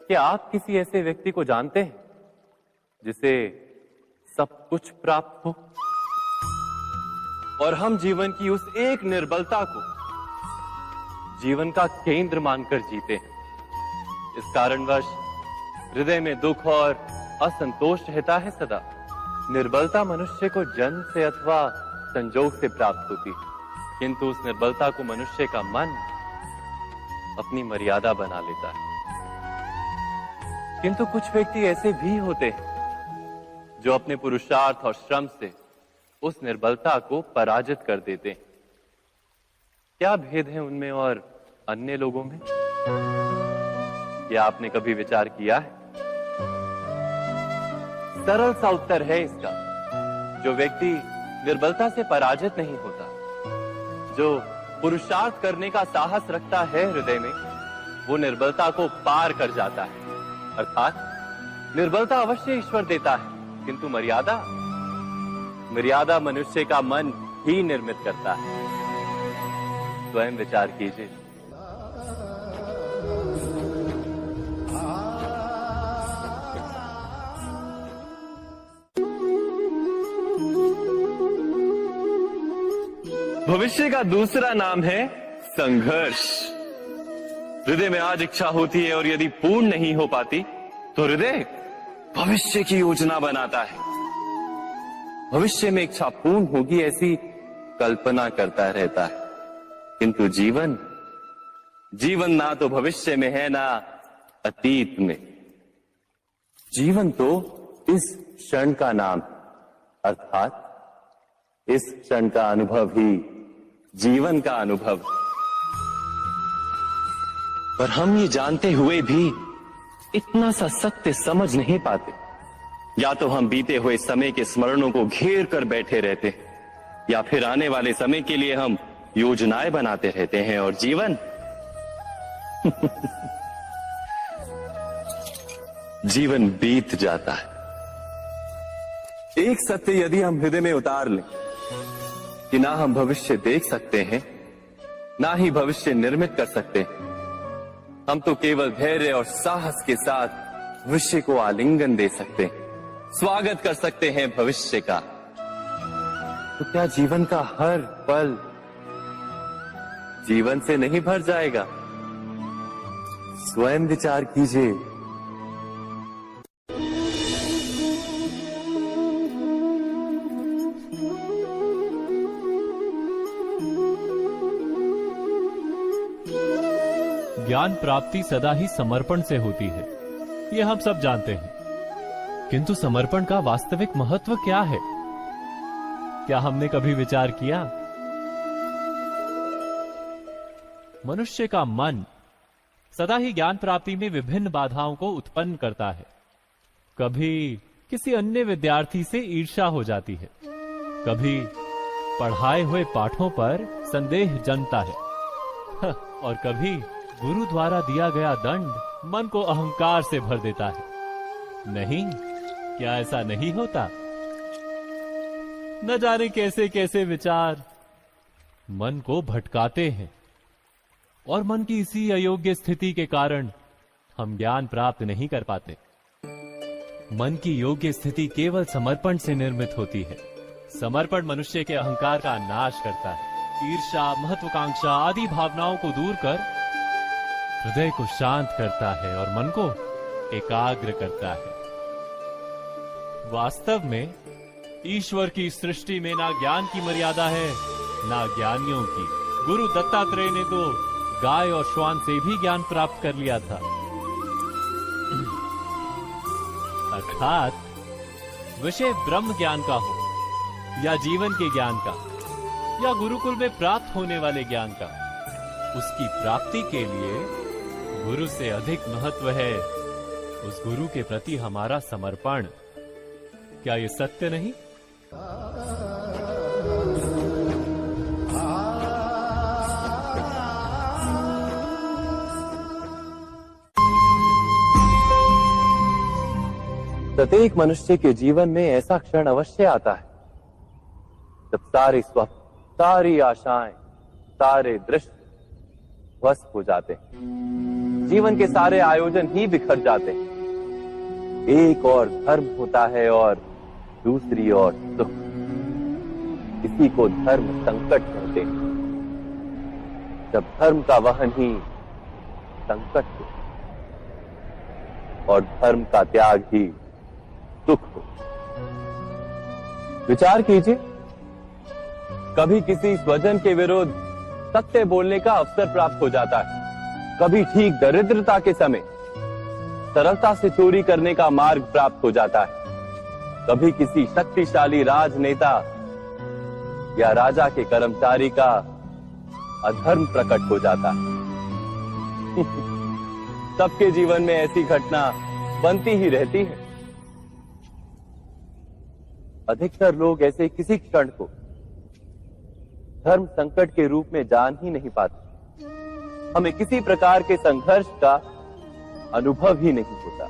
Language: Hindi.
क्या आप किसी ऐसे व्यक्ति को जानते हैं जिसे सब कुछ प्राप्त हो और हम जीवन की उस एक निर्बलता को जीवन का केंद्र मानकर जीते हैं? इस कारणवश हृदय में दुख और असंतोष रहता है सदा। निर्बलता मनुष्य को जन्म से अथवा संजोग से प्राप्त होती है, किंतु उस निर्बलता को मनुष्य का मन अपनी मर्यादा बना लेता है। किंतु कुछ व्यक्ति ऐसे भी होते हैं जो अपने पुरुषार्थ और श्रम से उस निर्बलता को पराजित कर देते हैं। क्या भेद है उनमें और अन्य लोगों में? क्या आपने कभी विचार किया है? सरल सा उत्तर है इसका। जो व्यक्ति निर्बलता से पराजित नहीं होता, जो पुरुषार्थ करने का साहस रखता है हृदय में, वो निर्बलता को पार कर जाता है। अर्थात निर्बलता अवश्य ईश्वर देता है, किंतु मर्यादा मनुष्य का मन ही निर्मित करता है। स्वयं विचार कीजिए। भविष्य का दूसरा नाम है संघर्ष। हृदय में आज इच्छा होती है और यदि पूर्ण नहीं हो पाती तो हृदय भविष्य की योजना बनाता है। भविष्य में इच्छा पूर्ण होगी ऐसी कल्पना करता रहता है, किंतु जीवन ना तो भविष्य में है ना अतीत में। जीवन तो इस क्षण का नाम, अर्थात इस क्षण का अनुभव ही जीवन का अनुभव। पर हम ये जानते हुए भी इतना सा सत्य समझ नहीं पाते। या तो हम बीते हुए समय के स्मरणों को घेर कर बैठे रहते हैं, या फिर आने वाले समय के लिए हम योजनाएं बनाते रहते हैं और जीवन जीवन बीत जाता है। एक सत्य यदि हम हृदय में उतार लें कि ना हम भविष्य देख सकते हैं, ना ही भविष्य निर्मित कर सकते हैं, हम तो केवल धैर्य और साहस के साथ भविष्य को आलिंगन दे सकते हैं, स्वागत कर सकते हैं भविष्य का। तो क्या जीवन का हर पल जीवन से नहीं भर जाएगा? स्वयं विचार कीजिए। ज्ञान प्राप्ति सदा ही समर्पण से होती है, ये हम सब जानते हैं। किंतु समर्पण का वास्तविक महत्व क्या है? क्या हमने कभी विचार किया? मनुष्य का मन सदा ही ज्ञान प्राप्ति में विभिन्न बाधाओं को उत्पन्न करता है। कभी किसी अन्य विद्यार्थी से ईर्ष्या हो जाती है, कभी पढ़ाए हुए पाठों पर संदेह जन्मता है और कभी गुरु द्वारा दिया गया दंड मन को अहंकार से भर देता है। नहीं, क्या ऐसा नहीं होता? न जाने कैसे कैसे विचार मन को भटकाते हैं और मन की इसी अयोग्य स्थिति के कारण हम ज्ञान प्राप्त नहीं कर पाते। मन की योग्य स्थिति केवल समर्पण से निर्मित होती है। समर्पण मनुष्य के अहंकार का नाश करता है। ईर्ष्या, महत्वाकांक्षा आदि भावनाओं को दूर कर हृदय को शांत करता है और मन को एकाग्र करता है। वास्तव में ईश्वर की सृष्टि में ना ज्ञान की मर्यादा है, ना ज्ञानियों की। गुरु दत्तात्रेय ने तो गाय और श्वान से भी ज्ञान प्राप्त कर लिया था। अर्थात विषय ब्रह्म ज्ञान का हो या जीवन के ज्ञान का या गुरुकुल में प्राप्त होने वाले ज्ञान का, उसकी प्राप्ति के लिए गुरु से अधिक महत्व है उस गुरु के प्रति हमारा समर्पण। क्या ये सत्य नहीं? प्रत्येक मनुष्य के जीवन में ऐसा क्षण अवश्य आता है जब सारे स्वप्न, सारी आशाएं, सारे दृश्य ध्वस्त हो जाते हैं। जीवन के सारे आयोजन ही बिखर जाते हैं। एक और धर्म होता है और दूसरी ओर सुख। इसी को धर्म संकट कहते हैं। जब धर्म का वहन ही संकट हो और धर्म का त्याग ही सुख हो। विचार कीजिए, कभी किसी स्वजन के विरुद्ध सत्य बोलने का अवसर प्राप्त हो जाता है, कभी ठीक दरिद्रता के समय सरलता से चोरी करने का मार्ग प्राप्त हो जाता है, कभी किसी शक्तिशाली राजनेता या राजा के कर्मचारी का अधर्म प्रकट हो जाता है। सबके जीवन में ऐसी घटना बनती ही रहती है। अधिकतर लोग ऐसे किसी क्षण को धर्म संकट के रूप में जान ही नहीं पाते। हमें किसी प्रकार के संघर्ष का अनुभव ही नहीं होता।